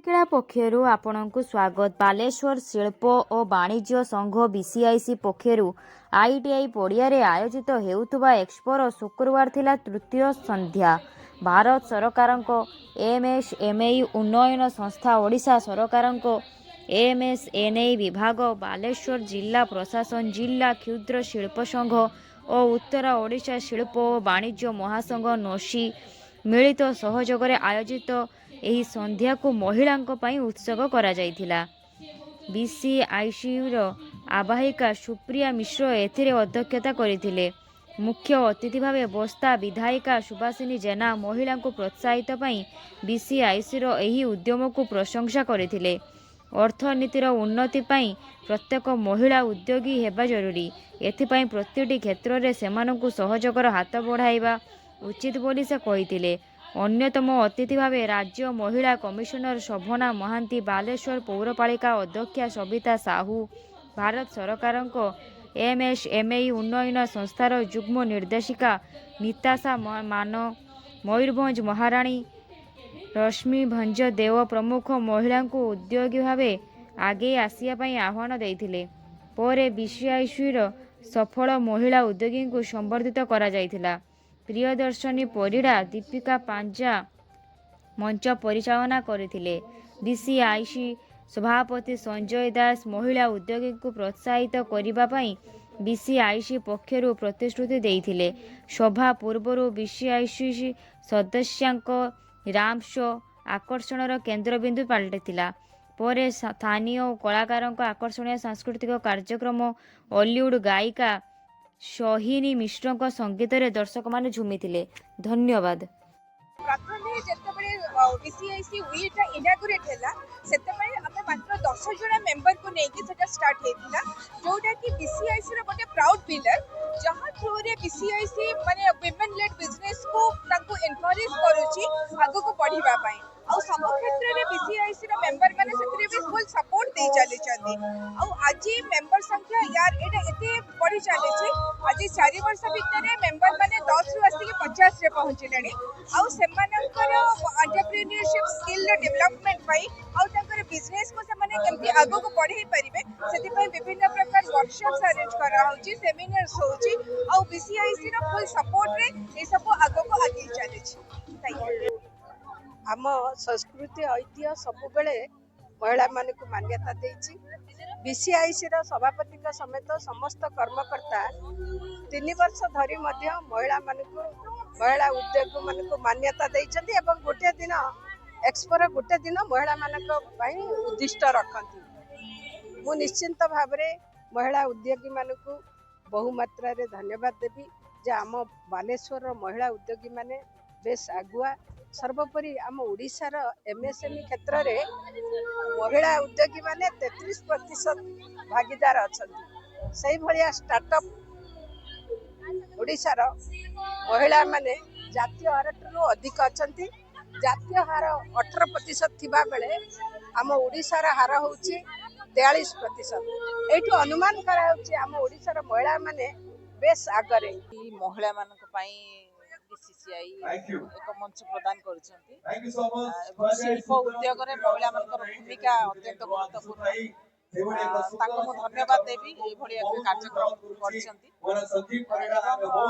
क्रीड़ा पक्षरु आपणकु स्वागत। बालेश्वर शिल्प और वाणिज्य संघ बीसीआईसी पक्षरु आईटीआई पड़िया आयोजित हेउथुबा एक्सपोर शुक्रवार थिला तृतीय संध्या। भारत सरकार एमएसएमई उन्नयन संस्था, ओडिशा सरकार एमएसएनई विभाग, बालेश्वर जिला प्रशासन, जिला क्षुद्र शिल्प संघ और उत्तर ओडिशा शिल्प और वाणिज्य महासंघ नोसी मिलित सहयोग आयोजित एही संध्या को महिला उत्सर्ग करा जायथिला। बीसीआईसी आवाहिका सुप्रिया मिश्र एथिरे अध्यक्षता करथिले। मुख्य अतिथि भावे बस्ता विधायिका सुभाषिनी जेना महिला को प्रोत्साहित पई बीसीआईसी एही उद्यम को प्रशंसा करथिले। अर्थनीतिर उन्नति पई प्रत्येक महिला उद्योगी हेबा जरूरी। एथिपई प्रतिटी क्षेत्र में सेमानकु सहयोगर हाथ बढ़ाइबा उचित बोली से कहिथिले। अन्यतम अतिथि भावे राज्य महिला कमिशनर शोभना महांती, बालेश्वर पौरपालिका अध्यक्षा सविता साहू, भारत सरकार एमएसएमई उन्नयन संस्थार युग्म निर्देशिका निताशा मान, मयूरभंज महाराणी रश्मि भंज देव प्रमुख महिला को उद्योगी भावे आगे आसिया पई आह्वान देइथिले। परे बीसीआईसी सफल महिला उद्योगी को संबर्धित करा जायथिला। प्रियदर्शनी परिड़ा, दीपिका पांजा मंच परिचालना करथिले। बीसीआईसी सभापति संजय दास महिला उद्योगी को प्रोत्साहित करिबा पई बीसीआईसी पक्षरु प्रतिश्रुति देइथिले। सभा पूर्वरु बीसीआईसी सदस्यांक राम शो आकर्षणर केन्द्रबिंदु पलटिथिला। परे स्थानीय कलाकारंक आकर्षणीय सांस्कृतिक कार्यक्रम, हॉलीवुड गायिका सोहिनी मिश्र संगीत रे दर्शक माने झुमिथिले। धन्यवाद। प्रथमे जेतेबेले बीसीआईसी वीटा इनागुरेट हैला सेतेबेले हमें मात्र 10 जण मेंबर को नेकी सेटा स्टार्ट हेतिला, जोटा कि बीसीआईसी रो गोटे प्राउड पिलर जहां थ्रू रे बीसीआईसी माने वुमेन लेड बिजनेस को ताको एनकरेज करूची आगो को बढ़िबा पई। आ सब क्षेत्र रे बीसीआईसी रो मेंबर माने सेतरे भी फुल सपोर्ट दे चली चंदी। आ आज मेंबर संख्या यार एटा एते बढ़ी चली छी। आज 4 वर्ष भीतर मेंबर माने 10 रु आसी 50 रे पहुंचलेनी। आ सेमानकर एंटरप्रेन्योरशिप स्किल डेवलपमेंट पई आ ताकर बिजनेस को से माने केमती आगो को बढ़ाई परिबे सेति पई विभिन्न प्रकार वर्कशॉप्स अरेंज करा होची, सेमिनार्स होची। आ बीसीआईसी रो फुल सपोर्ट रे ए सब आगो को आगे चली छी। Thank you. आम संस्कृति ऐतिह्य सबु बेले महिला मानक मान्यता देछि। बीसीआईसी रो सभापति समेत समस्त कर्मकर्ता 3 वर्ष धरी मध्य महिला मानक महिला उद्योग मानक मान्यता देइछन्ति एवं गोटे दिन एक्सपोर गोटे दिन महिला मानक पई उद्दिष्ट रखन्ति। मु निश्चिंत भाबरे महिला उद्योगी मानक बहु मात्रा रे धन्यवाद देबी जे आम बालेश्वर रो महिला उद्योगी माने बेस आगुआ। सर्वोपरि आम ओडिशार एमएसएमई क्षेत्र में महिला उद्योगी माने 33% भागीदार अछंती। सही भलिया स्टार्टअप ओडिशार महिला माने जातीय हार अधिक अछंती। जातीय हार 18% थिबा बेले आम ओडिशार हार होउची 43%। एठु अनुमान करा होउची आम ओडिशार महिला माने बेस आगरे। महिला मानक पई बीसीसीआई एक मंच प्रदान कर शिल्प उद्योग में महिला भूमिका अत्यंत गुरुत्वपूर्ण। धन्यवाद देवी कार्यक्रम कर